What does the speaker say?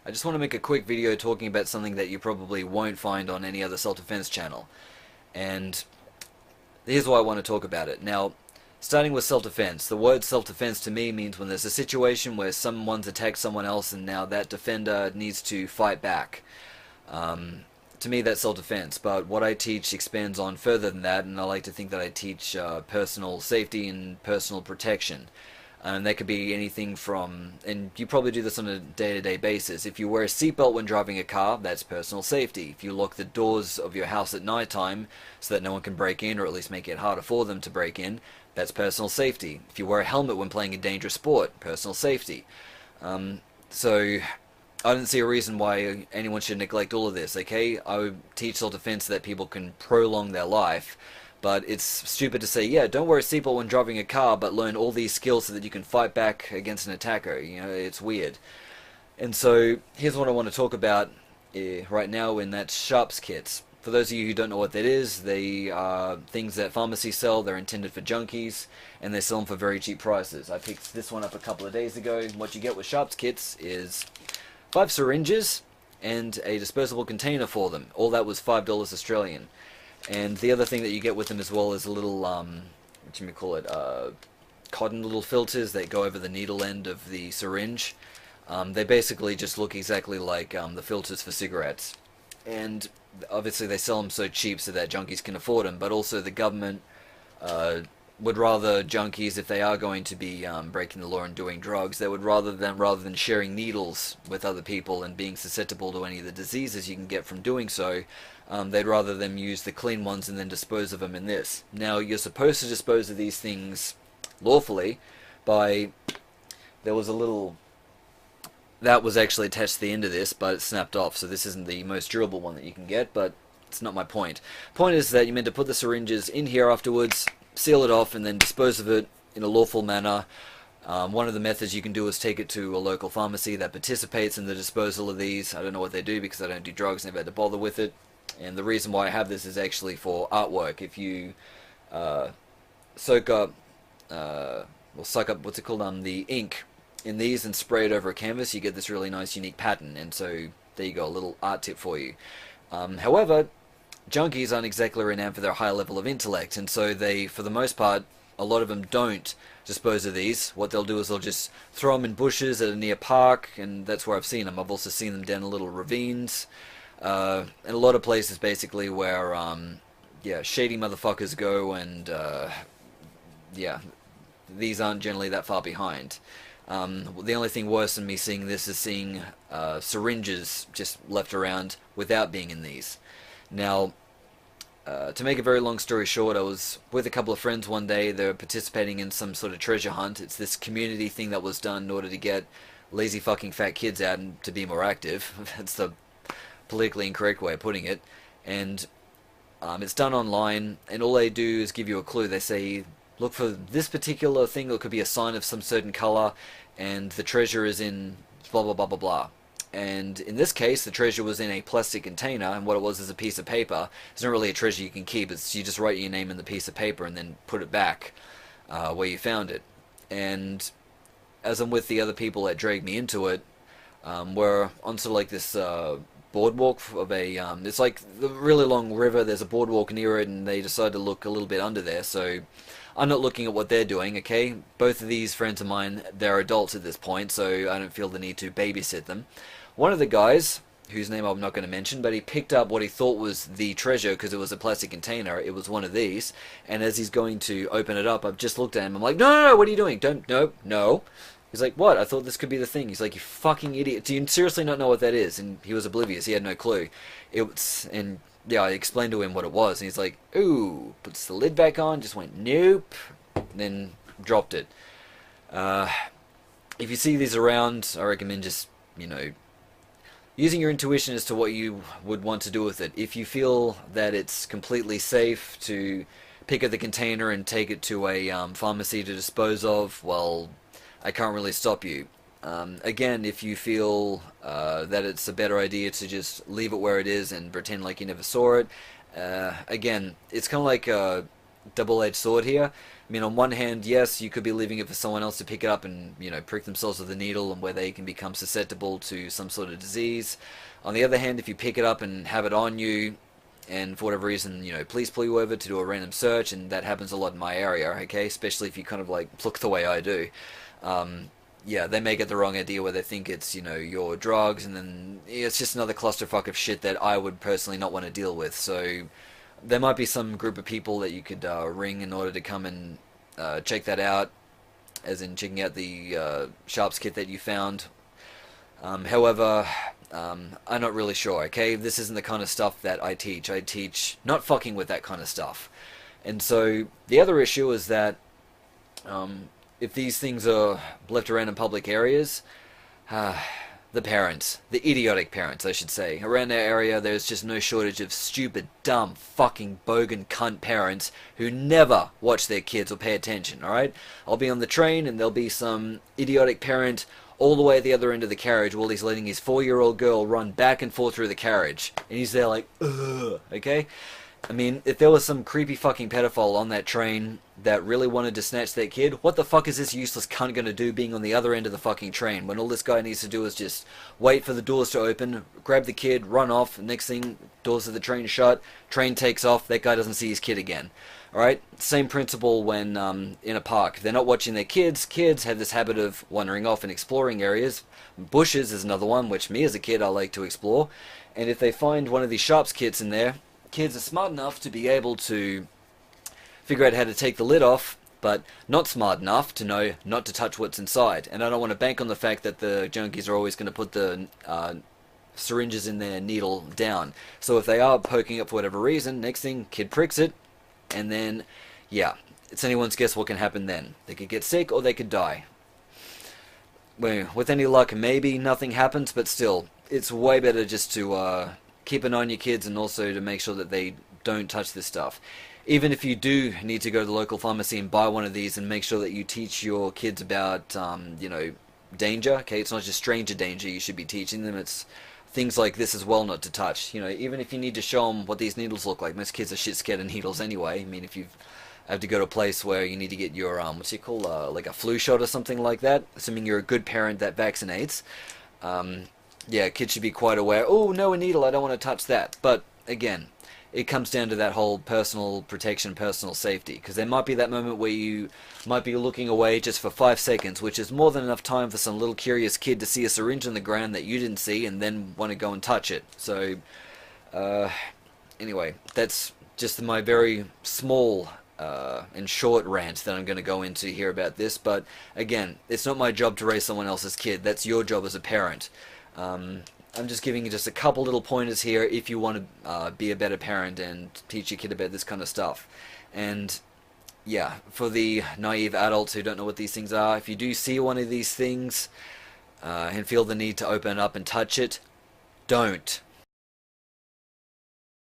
I just want to make a quick video talking about something that you probably won't find on any other self-defense channel. And here's why I want to talk about it. Now, starting with self-defense. The word self-defense to me means when there's a situation where someone's attacked someone else and now that defender needs to fight back. To me, that's self-defense, but what I teach expands on further than that, and I like to think that I teach personal safety and personal protection. And that could be anything from, and you probably do this on a day-to-day basis. If you wear a seatbelt when driving a car, that's personal safety. If you lock the doors of your house at night time so that no one can break in, or at least make it harder for them to break in, that's personal safety. If you wear a helmet when playing a dangerous sport, personal safety. So I don't see a reason why anyone should neglect all of this, okay? I would teach self-defense so that people can prolong their life. But it's stupid to say, yeah, don't wear a seatbelt when driving a car, but learn all these skills so that you can fight back against an attacker. You know, it's weird. And so, here's what I want to talk about right now, and that's Sharps kits. For those of you who don't know what that is, they are things that pharmacies sell. They're intended for junkies, and they sell them for very cheap prices. I picked this one up a couple of days ago. What you get with Sharps kits is 5 syringes and a disposable container for them. All that was $5 Australian. And the other thing that you get with them as well is a little, what do you call it, cotton little filters that go over the needle end of the syringe. They basically just look exactly like the filters for cigarettes. And obviously they sell them so cheap so that junkies can afford them, but also the government would rather junkies, if they are going to be breaking the law and doing drugs, they would rather than sharing needles with other people and being susceptible to any of the diseases you can get from doing so, they'd rather them use the clean ones and then dispose of them in this. Now, you're supposed to dispose of these things lawfully by, there was a little, that was actually attached to the end of this, but it snapped off, so this isn't the most durable one that you can get, but it's not my point. Point is that you're meant to put the syringes in here afterwards, seal it off, and then dispose of it in a lawful manner. One of the methods you can do is take it to a local pharmacy that participates in the disposal of these. I don't know what they do because I don't do drugs, never had to bother with it. And the reason why I have this is actually for artwork. If you suck up, what's it called, the ink in these and spray it over a canvas, you get this really nice unique pattern. And so there you go, a little art tip for you. However, junkies aren't exactly renowned for their high level of intellect, and so they, for the most part, a lot of them don't dispose of these. What they'll do is they'll just throw them in bushes at a near park, and that's where I've seen them. I've also seen them down in little ravines, and a lot of places basically where, yeah, shady motherfuckers go, and, yeah, these aren't generally that far behind. The only thing worse than me seeing this is seeing syringes just left around without being in these. Now, to make a very long story short, I was with a couple of friends one day. They were participating in some sort of treasure hunt. It's this community thing that was done in order to get lazy fucking fat kids out and to be more active. That's the politically incorrect way of putting it. And it's done online, and all they do is give you a clue. They say, look for this particular thing, it could be a sign of some certain color, and the treasure is in blah blah blah blah blah. And in this case, the treasure was in a plastic container, and what it was is a piece of paper. It's not really a treasure you can keep. It's you just write your name in the piece of paper and then put it back where you found it. And as I'm with the other people that dragged me into it, we're on sort of like this boardwalk of a, it's like the really long river. There's a boardwalk near it, and they decided to look a little bit under there. So I'm not looking at what they're doing, okay? Both of these friends of mine, they're adults at this point, so I don't feel the need to babysit them. One of the guys, whose name I'm not going to mention, but he picked up what he thought was the treasure because it was a plastic container. It was one of these, and as he's going to open it up, I've just looked at him. I'm like, no, no, no, what are you doing? Don't, no, no. He's like, what? I thought this could be the thing. He's like, you fucking idiot. Do you seriously not know what that is? And he was oblivious. He had no clue. And yeah, I explained to him what it was, and he's like, ooh, puts the lid back on, just went, nope, and then dropped it. If you see these around, I recommend just, you know, using your intuition as to what you would want to do with it. If you feel that it's completely safe to pick up the container and take it to a pharmacy to dispose of, well, I can't really stop you. Again, if you feel that it's a better idea to just leave it where it is and pretend like you never saw it, again, it's kind of like double-edged sword here. I mean, on one hand, yes, you could be leaving it for someone else to pick it up and, you know, prick themselves with a needle, and where they can become susceptible to some sort of disease. On the other hand, if you pick it up and have it on you, and for whatever reason, you know, police pull you over to do a random search, and that happens a lot in my area, okay, especially if you kind of like look the way I do. Yeah, they may get the wrong idea where they think it's, you know, your drugs, and then it's just another clusterfuck of shit that I would personally not want to deal with. So there might be some group of people that you could ring in order to come and check that out, as in checking out the Sharps kit that you found. However, I'm not really sure, okay? This isn't the kind of stuff that I teach. I teach not fucking with that kind of stuff. And so the other issue is that if these things are left around in public areas, the parents, the idiotic parents, I should say, around our area, there's just no shortage of stupid, dumb, fucking bogan cunt parents who never watch their kids or pay attention, alright? I'll be on the train and there'll be some idiotic parent all the way at the other end of the carriage while he's letting his 4-year-old girl run back and forth through the carriage. And he's there like, ugh, okay? I mean, if there was some creepy fucking pedophile on that train that really wanted to snatch that kid, what the fuck is this useless cunt gonna do being on the other end of the fucking train when all this guy needs to do is just wait for the doors to open, grab the kid, run off, next thing, doors of the train shut, train takes off, that guy doesn't see his kid again. Alright? Same principle when in a park. They're not watching their kids. Kids have this habit of wandering off and exploring areas. Bushes is another one, which me as a kid I like to explore. And if they find one of these Sharps kits in there, kids are smart enough to be able to figure out how to take the lid off, but not smart enough to know not to touch what's inside. And I don't want to bank on the fact that the junkies are always going to put the syringes in their needle down. So if they are poking it for whatever reason, next thing, kid pricks it, and then, yeah, it's anyone's guess what can happen then. They could get sick or they could die. Well, with any luck, maybe nothing happens, but still, it's way better just to keep an eye on your kids and also to make sure that they don't touch this stuff. Even if you do need to go to the local pharmacy and buy one of these, and make sure that you teach your kids about, you know, danger. Okay, it's not just stranger danger you should be teaching them, it's things like this as well not to touch. You know, even if you need to show them what these needles look like. Most kids are shit scared of needles anyway. I mean, if you have to go to a place where you need to get your, what's it called, like a flu shot or something like that, assuming you're a good parent that vaccinates, yeah, kids should be quite aware, oh, no, a needle, I don't want to touch that. But, again, it comes down to that whole personal protection, personal safety, because there might be that moment where you might be looking away just for 5 seconds, which is more than enough time for some little curious kid to see a syringe on the ground that you didn't see and then want to go and touch it. So, anyway, that's just my very small and short rant that I'm going to go into here about this. But, again, it's not my job to raise someone else's kid. That's your job as a parent. I'm just giving you just a couple little pointers here if you want to be a better parent and teach your kid about this kind of stuff. And yeah, for the naive adults who don't know what these things are, if you do see one of these things and feel the need to open up and touch it, don't.